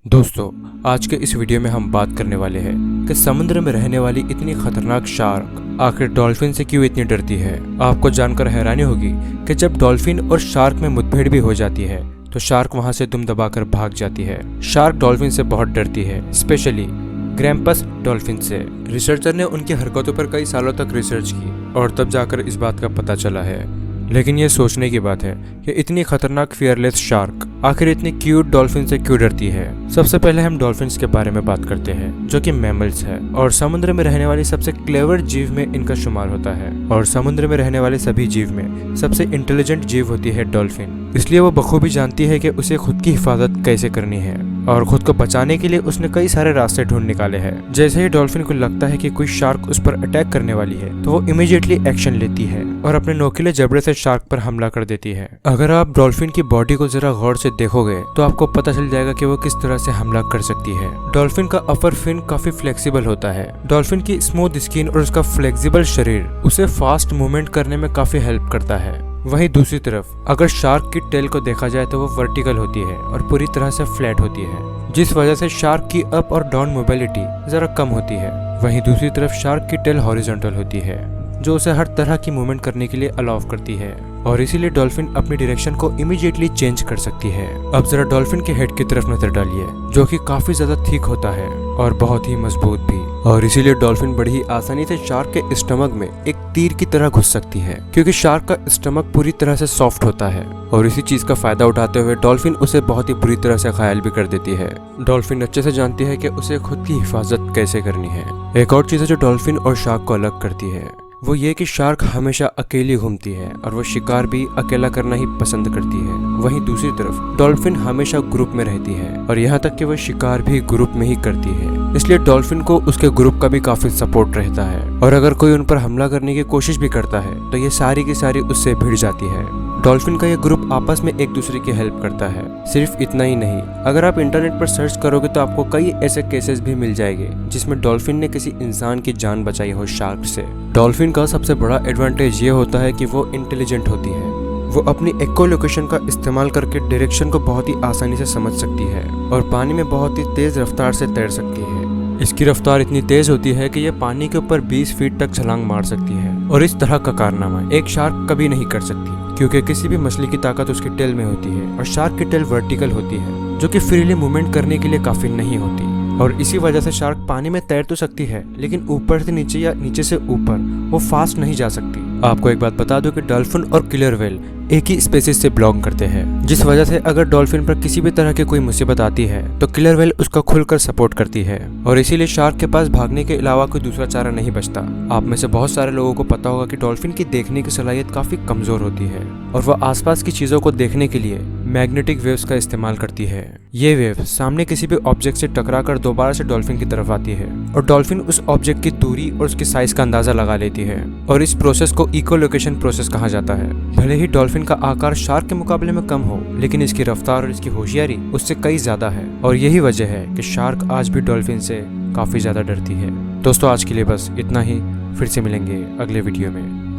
दोस्तों, आज के इस वीडियो में हम बात करने वाले हैं कि समुद्र में रहने वाली इतनी खतरनाक शार्क आखिर डॉल्फिन से क्यों इतनी डरती है। आपको जानकर हैरानी होगी कि जब डॉल्फिन और शार्क में मुठभेड़ भी हो जाती है तो शार्क वहां से दुम दबाकर भाग जाती है। शार्क डॉल्फिन से बहुत डरती है, स्पेशली ग्रैम्पस डॉल्फिन से। रिसर्चर ने उनकी हरकतों पर कई सालों तक रिसर्च की और तब जाकर इस बात का पता चला है। लेकिन ये सोचने की बात है कि इतनी खतरनाक फियरलेस शार्क आखिर इतनी क्यूट डॉल्फिन से क्यों डरती है। सबसे पहले हम डॉल्फिन्स के बारे में बात करते हैं, जो कि मैमल्स है और समुद्र में रहने वाली सबसे क्लेवर जीव में इनका शुमार होता है। और समुद्र में रहने वाले सभी जीव में सबसे इंटेलिजेंट जीव होती है डॉल्फिन। इसलिए वो बखूबी जानती है कि उसे खुद की हिफाजत कैसे करनी है और खुद को बचाने के लिए उसने कई सारे रास्ते ढूंढ निकाले हैं। जैसे ही डॉल्फिन को लगता है कि कोई शार्क उस पर अटैक करने वाली है तो वो इमीडिएटली एक्शन लेती है और अपने नोकीले जबड़े से शार्क पर हमला कर देती है। अगर आप डॉल्फिन की बॉडी को जरा गौर से देखोगे तो आपको पता चल जाएगा कि वो किस तरह से हमला कर सकती है। डॉल्फिन का अपर फिन काफी फ्लेक्सिबल होता है। डॉल्फिन की स्मूथ स्किन और उसका फ्लेक्सिबल शरीर उसे फास्ट मूवमेंट करने में काफी हेल्प करता है। वहीं दूसरी तरफ अगर शार्क की टेल को देखा जाए तो वो वर्टिकल होती है और पूरी तरह से फ्लैट होती है, जिस वजह से शार्क की अप और डाउन मोबिलिटी जरा कम होती है। वहीं दूसरी तरफ शार्क की टेल हॉरिजॉन्टल होती है, जो उसे हर तरह की मूवमेंट करने के लिए अलाउ करती है और इसीलिए डॉल्फिन अपनी डायरेक्शन को इमीडिएटली चेंज कर सकती है। अब जरा डॉल्फिन के हेड की तरफ नजर डालिए, जो कि काफी ज्यादा थिक होता है और बहुत ही मजबूत भी। और इसीलिए डॉल्फिन बड़ी ही आसानी से शार्क के स्टमक में एक तीर की तरह घुस सकती है, क्योंकि शार्क का स्टमक पूरी तरह से सॉफ्ट होता है। और इसी चीज का फायदा उठाते हुए डॉल्फिन उसे बहुत ही बुरी तरह से घायल भी कर देती है। डॉल्फिन अच्छे से जानती है कि उसे खुद की हिफाजत कैसे करनी है। एक और चीज है जो डॉल्फिन और शार्क को अलग करती है, वो ये कि शार्क हमेशा अकेली घूमती है और वो शिकार भी अकेला करना ही पसंद करती है। वहीं दूसरी तरफ डॉल्फिन हमेशा ग्रुप में रहती है और यहाँ तक कि वो शिकार भी ग्रुप में ही करती है। इसलिए डॉल्फिन को उसके ग्रुप का भी काफी सपोर्ट रहता है और अगर कोई उन पर हमला करने की कोशिश भी करता है तो ये सारी की सारी उससे भिड़ जाती है। डॉल्फिन का ये ग्रुप आपस में एक दूसरे की हेल्प करता है। सिर्फ इतना ही नहीं, अगर आप इंटरनेट पर सर्च करोगे तो आपको कई ऐसे केसेस भी मिल जाएंगे जिसमें डॉल्फिन ने किसी इंसान की जान बचाई हो शार्क से। डॉल्फिन का सबसे बड़ा एडवांटेज ये होता है कि वो इंटेलिजेंट होती है। वो अपनी एको लोकेशन का इस्तेमाल करके डायरेक्शन को बहुत ही आसानी से समझ सकती है और पानी में बहुत ही तेज रफ्तार से तैर सकती है। इसकी रफ्तार इतनी तेज होती है कि ये पानी के ऊपर 20 फीट तक छलांग मार सकती है और इस तरह का कारनामा एक शार्क कभी नहीं कर सकती, क्योंकि किसी भी मछली की ताकत उसकी टेल में होती है और शार्क की टेल वर्टिकल होती है, जो कि फ्रीली मूवमेंट करने के लिए काफी नहीं होती। और इसी वजह से शार्क पानी में तैर तो सकती है, लेकिन ऊपर से नीचे या नीचे से ऊपर वो फास्ट नहीं जा सकती। आपको एक बात बता दूं कि डॉल्फिन और किलर व्हेल एक ही स्पेसीज से बिलोंग करते हैं, जिस वजह से अगर डॉल्फिन पर किसी भी तरह की कोई मुसीबत आती है तो किलर व्हेल उसका खुलकर सपोर्ट करती है और इसीलिए शार्क के पास भागने के अलावा कोई दूसरा चारा नहीं बचता। आप में से बहुत सारे लोगों को पता होगा कि डॉल्फिन की देखने की सलाहियत काफी कमजोर होती है और वह आसपास की चीजों को देखने के लिए मैग्नेटिक वेव्स का इस्तेमाल करती है। ये वेव सामने किसी भी ऑब्जेक्ट से टकराकर दोबारा से डॉल्फिन की तरफ आती है और डॉल्फिन उस ऑब्जेक्ट की दूरी और उसकी साइज का अंदाजा लगा लेती है और इस प्रोसेस को इकोलोकेशन प्रोसेस कहा जाता है। भले ही डॉल्फिन का आकार शार्क के मुकाबले में कम हो, लेकिन इसकी रफ्तार और इसकी होशियारी उससे कई ज्यादा है और यही वजह है कि शार्क आज भी डॉल्फिन से काफी ज्यादा डरती है। दोस्तों, आज के लिए बस इतना ही। फिर से मिलेंगे अगले वीडियो में।